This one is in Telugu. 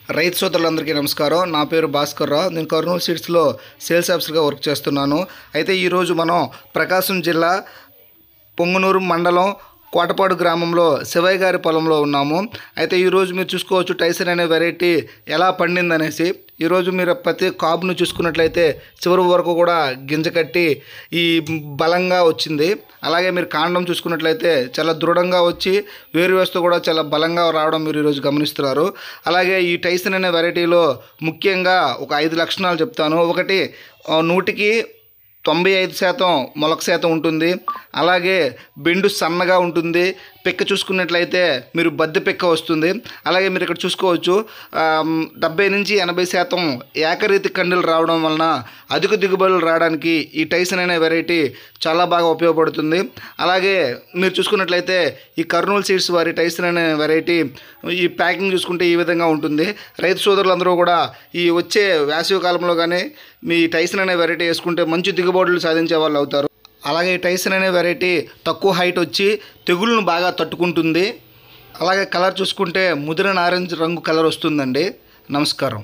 రైతు సోదరులందరికీ నమస్కారం. నా పేరు భాస్కర్ రావు. నేను కర్నూలు సీడ్స్లో సేల్స్ ఆఫీసర్గా వర్క్ చేస్తున్నాను. అయితే ఈరోజు మనం ప్రకాశం జిల్లా పొంగనూరు మండలం కోటపాడు గ్రామంలో శివయ్య గారి పొలంలో ఉన్నాము. అయితే ఈరోజు మీరు చూసుకోవచ్చు టైసన్ అనే వెరైటీ ఎలా పండిందనేసి. ఈరోజు మీరు ప్రతి కాపును చూసుకున్నట్లయితే చివరి వరకు కూడా గింజ కట్టి ఈ బలంగా వచ్చింది. అలాగే మీరు కాండం చూసుకున్నట్లయితే చాలా దృఢంగా వచ్చి వేరు వేస్తూ కూడా చాలా బలంగా రావడం మీరు ఈరోజు గమనిస్తున్నారు. అలాగే ఈ టైసన్ అనే వెరైటీలో ముఖ్యంగా ఒక 5 లక్షణాలు చెప్తాను. ఒకటి, 100కి 95% మొలక శాతం ఉంటుంది. అలాగే బెండు సన్నగా ఉంటుంది. పిక్క చూసుకున్నట్లయితే మీరు బద్దె పిక్క వస్తుంది. అలాగే మీరు ఇక్కడ చూసుకోవచ్చు 70 నుంచి 80% ఏకరీతి కండలు రావడం వలన అధిక దిగుబడులు రావడానికి ఈ టైసన్ అనే వెరైటీ చాలా బాగా ఉపయోగపడుతుంది. అలాగే మీరు చూసుకున్నట్లయితే ఈ కర్నూలు సీడ్స్ వారి టైసన్ అనే వెరైటీ ఈ ప్యాకింగ్ చూసుకుంటే ఈ విధంగా ఉంటుంది. రైతు సోదరులందరూ కూడా ఈ వచ్చే వేసవి కాలంలో కానీ మీ టైసన్ అనే వెరైటీ వేసుకుంటే మంచి దిగుబడులు సాధించే వాళ్ళు అవుతారు. అలాగే టైసన్ అనే వెరైటీ తక్కువ హైట్ వచ్చి తెగుళ్ళను బాగా తట్టుకుంటుంది. అలాగే కలర్ చూసుకుంటే ముదిర నారింజ రంగు కలర్ వస్తుందండి. నమస్కారం.